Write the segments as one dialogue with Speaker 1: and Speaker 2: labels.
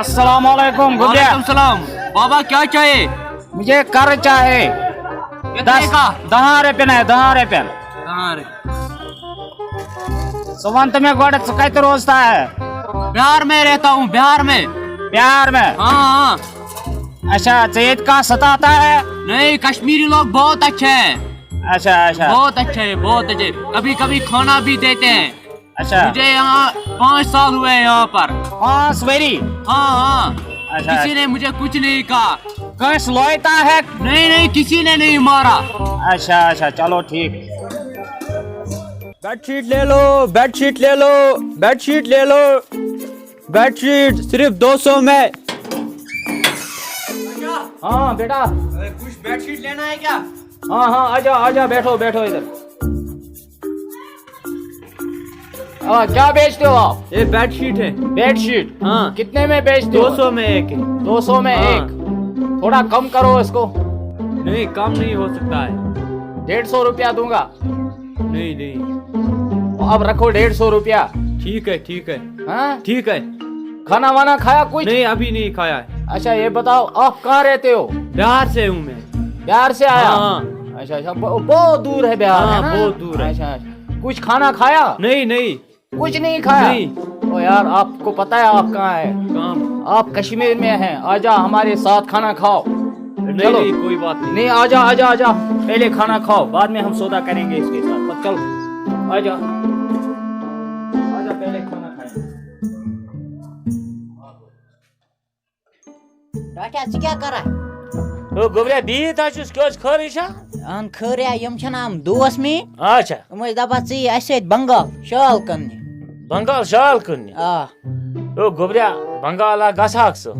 Speaker 1: अस्सलाम वालेकुम गुडिया।
Speaker 2: वालेकुम सलाम। बाबा क्या चाहिए?
Speaker 1: मुझे कर चाहिए।
Speaker 2: कितने का?
Speaker 1: 10 रुपये है 10 रुपये। सुवंत में गोड़ कत रोजता है?
Speaker 2: बिहार में रहता हूँ, बिहार में।
Speaker 1: बिहार में?
Speaker 2: हाँ।
Speaker 1: अच्छा ईद का सताता है?
Speaker 2: नहीं, कश्मीरी लोग बहुत अच्छे हैं।
Speaker 1: अच्छा
Speaker 2: बहुत अच्छे हैं, बहुत अच्छे। कभी कभी खाना भी देते हैं।
Speaker 1: अच्छा
Speaker 2: मुझे यहाँ 5 साल हुए यहाँ पर।
Speaker 1: हाँ सवेरी।
Speaker 2: हाँ।
Speaker 1: अच्छा
Speaker 2: किसी ने मुझे कुछ नहीं कहा।
Speaker 1: कस लोयता है?
Speaker 2: नहीं, किसी ने नहीं मारा।
Speaker 1: अच्छा चलो ठीक।
Speaker 3: बेडशीट ले लो, बेडशीट ले लो, बेडशीट ले लो, बेडशीट सिर्फ 200 में।
Speaker 1: हाँ बेटा
Speaker 2: कुछ बेडशीट लेना है क्या?
Speaker 1: हाँ आजा बैठो इधर। क्या बेचते हो आप?
Speaker 3: ये बेडशीट है।
Speaker 1: बेडशीट?
Speaker 3: हाँ।
Speaker 1: कितने में बेचते हो?
Speaker 3: 200 में एक है।
Speaker 1: 200 में
Speaker 3: हाँ।
Speaker 1: एक? थोड़ा कम करो इसको।
Speaker 3: नहीं, कम नहीं हो सकता है।
Speaker 1: 150 रुपया दूंगा।
Speaker 3: नहीं।
Speaker 1: अब रखो 150 रुपया।
Speaker 3: ठीक है।
Speaker 1: हाँ?
Speaker 3: ठीक है।
Speaker 1: खाना वाना खाया कुछ?
Speaker 3: नहीं, अभी नहीं खाया है।
Speaker 1: अच्छा ये बताओ आप कहाँ रहते हो?
Speaker 3: बिहार से हूँ मैं।
Speaker 1: बिहार से आया?
Speaker 3: हाँ।
Speaker 1: अच्छा बहुत दूर है बिहार।
Speaker 3: हाँ,
Speaker 1: है ना?
Speaker 3: बहुत दूर है।
Speaker 1: अच्छा कुछ खाना खाया?
Speaker 3: नहीं।
Speaker 1: कुछ नहीं खाया?
Speaker 3: नहीं।
Speaker 1: ओ यार आपको पता है आप कहाँ है?
Speaker 3: काम।
Speaker 1: आप कश्मीर में हैं। आजा हमारे साथ खाना खाओ।
Speaker 3: नहीं, कोई बात नहीं।
Speaker 1: नहीं आजा पहले खाना खाओ, बाद में हम सौदा करेंगे इसके साथ। चल आजा पहले खाना खाएं।
Speaker 4: Raja क्या कर रहा है?
Speaker 1: तो गोबरे दी था क्यों खरीशा?
Speaker 4: अन खरिया यम छनाम दोस में।
Speaker 1: अच्छा
Speaker 4: मज दपा ची ऐसे बंगाल शाल कन्ने।
Speaker 1: बंगाल शाल कन्ने।
Speaker 4: आ
Speaker 1: तो गोबरे बंगाल गसाक सो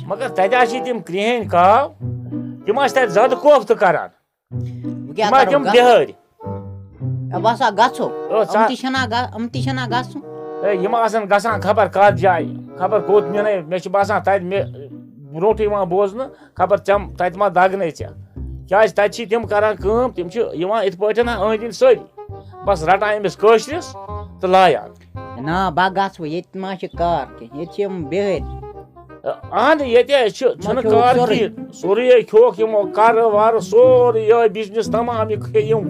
Speaker 1: मगर तजा छी तिम क्रिहन का तिम आस तत ज्यादा कोफ्त करन।
Speaker 4: क्या
Speaker 1: मा
Speaker 4: करो?
Speaker 1: तिम बिहार
Speaker 4: अब आसा गाछो।
Speaker 1: ओ, सा-
Speaker 4: अमती छना गाछो।
Speaker 1: यम आसन गसान खबर कत जाय खबर कोत मे मे बासान तत मे ब्रोट बोजन खबर चम तत मा दगने क्या तत तिम करान काम तिम इत पटन अंद सरी बस रटान अमिस कशरिस तो लायान।
Speaker 4: ना बा गाछो येत मा छ कार के येत यम बेहर।
Speaker 1: अहन ये कार सोरे खोक कर वार सोरे ये बिजनेस तमाम यम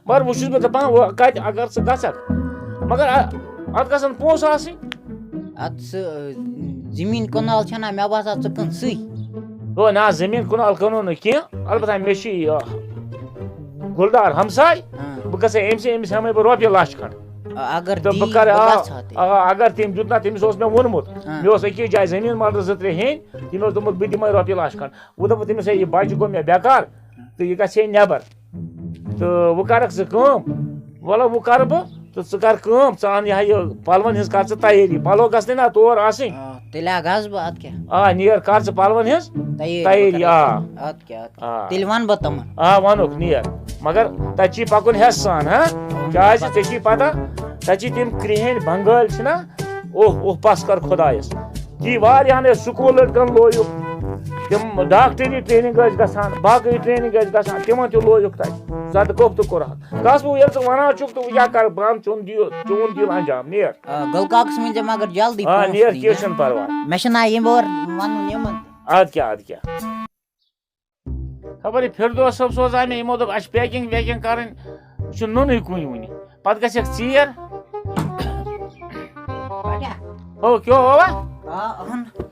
Speaker 1: मगर वो बह दपान कत अगर सह गसक मगर अत गसन पोस
Speaker 4: अत जमीन कनाल छना मे बासा चकन सई।
Speaker 1: हो ना जमीन कुनाल कनो न कह अलबत्ता मे गुलदार हमसाय बह गस अमिस हम रोपये लाच खंड
Speaker 4: अगर
Speaker 1: तो बह कर अगर तम दुत ना तमिस मे वोनमुत मे अकिस जाए जमीन मर 2-3 हेन तम दोमुत बह दिमे रोपये लाच खंड वो दोप तमिस यह बच्चे गो मे बेकार तो यह गए नबर तो वो कर वल वो कर बह तो कर ान यह पलवन हज कर तैयारी पलो गसने ना तौर आसनी
Speaker 4: तेला गस बह अत क्या
Speaker 1: नीर कर पलवन हज तैयारी
Speaker 4: अत क्या तेल वन ब तम
Speaker 1: वनुक नीर मगर तची पकुन हेस सान हाँ क्या पता तची तिम क्रिहन बंगाल ना ओह पस कर खुदायस ती वारियान स्कूल लड़कन लोयुक तिम डॉक्टरी ट्रेनिंग गसान बाकी ट्रेनिंग गसान तिमन तह लोयुक तत जद कोफ्त कोर कस बह ये वन चुक तो क्या कर बह चून दिल अंजाम नीर
Speaker 4: गलकाक्स में मगर जल्दी
Speaker 1: नीर क्यों परवाह
Speaker 4: मे छना यम और वन यमन
Speaker 1: अद क्या खबर फिरदौस सब सोजा मे यमो दोप पैकिंग वैकिंग कर नुन कुन वन पत गसक चीर हो क्यों होवा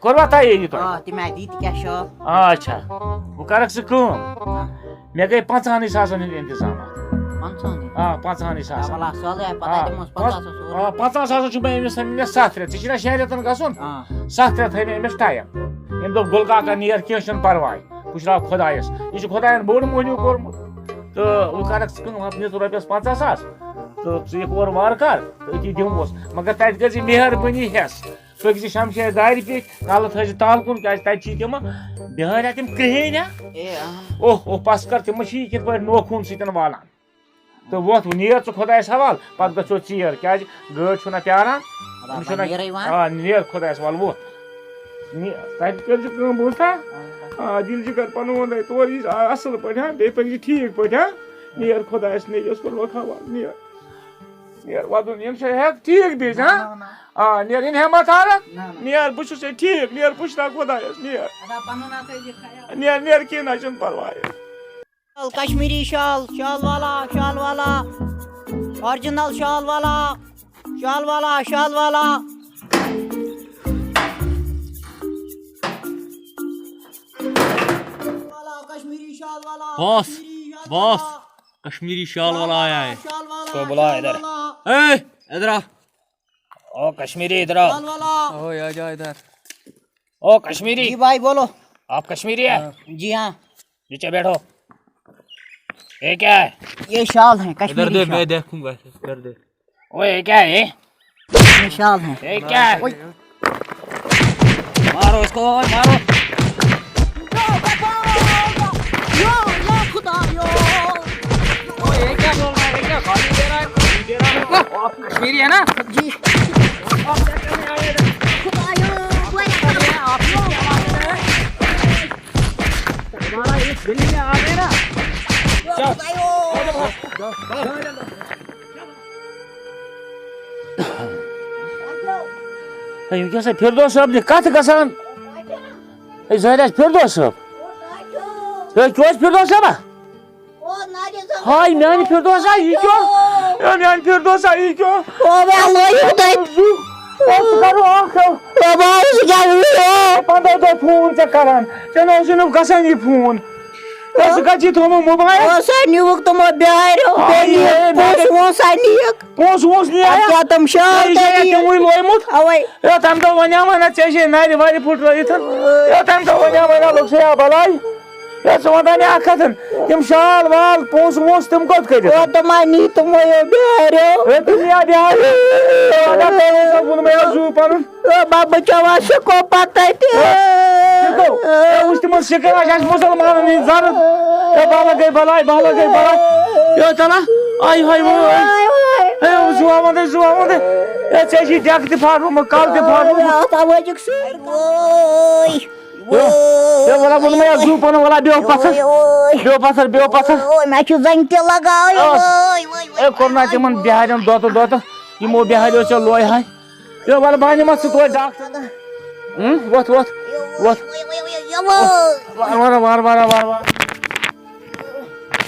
Speaker 1: कोरवा तैयारी तो
Speaker 4: तिम दीत क्या शौक।
Speaker 1: अच्छा वो करक सह मे गई 50 सासन इंतजाम 50 सासन
Speaker 4: वाला सोले पता दिमोस 50
Speaker 1: 50 सासन मे अमिस 7 रेत 6 रेतन गसन 7 रेत मे अमिस टाइम यम दोप गुलका का नीर क्यों परवाह पुछरा खुदायस यह खुदायन बोड़ मोहनी कोरमुत तो वो करक सह रोपस 50,000 तो च और वार कर तो अति दिमोस मगर तत गई मेहरबानी हेस पकि शमशेर दार पे कल थ ताल कुन क्या तत तम बिहार तम कहें ओह पस कर तम कित पे नोखून सतन वालान तो वोत नीर च खुदायस हवाल पत गो चीर क्या गाड़ छुना प्यारान नीर खुदायस वाल वोत तत कर बोलता दिल कर पन वो तोर असल पे बे पे ठीक पे नीर खुदायस ने हवाल नीर نیر ودن یم ہے ٹھیک بیس ہاں نیر ان ہمت حالت نیر بہ چھُس ٹھیک نیر پُشرا خۄدایس نیر نیر کینٛہہ نہ چھُنہٕ پرواے
Speaker 4: کشمیری شال شال والا اوریجنل شال والا کشمیری شال والا
Speaker 2: बॉस कश्मीरी शाल वाला आया है
Speaker 3: इसको बुला इधर
Speaker 2: इधर आ
Speaker 3: ओ कश्मीरी इधर आओ
Speaker 2: ओ आ जा इधर
Speaker 3: ओ कश्मीरी
Speaker 4: जी भाई बोलो
Speaker 3: आप कश्मीरी है
Speaker 4: जी हाँ
Speaker 3: नीचे बैठो ये क्या है
Speaker 4: ये शाल है
Speaker 2: इधर
Speaker 4: कश्मीरी
Speaker 2: दे
Speaker 4: शाल।
Speaker 2: मैं देखूंगा इधर दे
Speaker 3: ओए ये क्या है
Speaker 4: ये शाल है
Speaker 3: ये क्या है मारो इसको मारो ये क्या बोल रहा है ये क्या गाली दे रहा है आप कश्मीरी है ना
Speaker 4: जी
Speaker 1: ونکس فردوس صٲب نہِ کتھ گژھان ظٲہر آسہِ فردوس صٲب تُہۍ چھِو حظ فردوس صٲبا ہاے میانہِ فردوسا یہِ کیٛاہ میانہِ فردوسا یہِ کیٛاہ کرو اکھ 15 دۄہ فون ژےٚ کران ژےٚ نہ اوسُے نہٕ گژھان یہِ فون ژٕ کتہِ چھُے تھومُت موبایل
Speaker 4: نیوک تمو بیارو
Speaker 1: پونسہٕ وونسہٕ نِیایا
Speaker 4: تم شال
Speaker 1: تِموٕے لویمُت ہے تمہِ دۄہ ونیٛاو نہ ژےٚ چھے نرِ وَرِ پھٕٹرٲیِتھ ہے تمہِ دۄہ ونیٛاو لوٚگ سیا بلاے ہے ژٕ وَنتا مےٚ اکھ کتھ تِم شال وال پونسہٕ وونسہٕ تِم کوٚت کٔرِتھ
Speaker 4: تمو بیارو
Speaker 1: ہے تِم نِیا بِہار ووٚن مےٚ حظ زوٗ پنُن
Speaker 4: بچاوا سکو پتہ
Speaker 1: وٕچھ تِمن سِکن اَسہِ آسہِ مُسلمانن ہٕنٛدۍ ضرٕر ہے بالا گٔے بلاے ہے تلا آے ہاے ہے زُوامُت ہے ژےٚ چھُے ڈٮ۪کہٕ تہِ پھاٹومُت کلہٕ تہِ پھاٹومُت ہے ولا ووٚن مےٚ زوٗ پنُن ولا بیٚہو پتھر
Speaker 4: میں زنگ تہ لگاو
Speaker 1: کوٚرنا تِمن بِہارٮ۪ن دۄتہٕ یِمو بِہاریو ژےٚ لویہاے ہے وَلہٕ بہٕ اَنِمَتھ ژٕ توتہِ ڈاکٹر وۄتھ وارٕ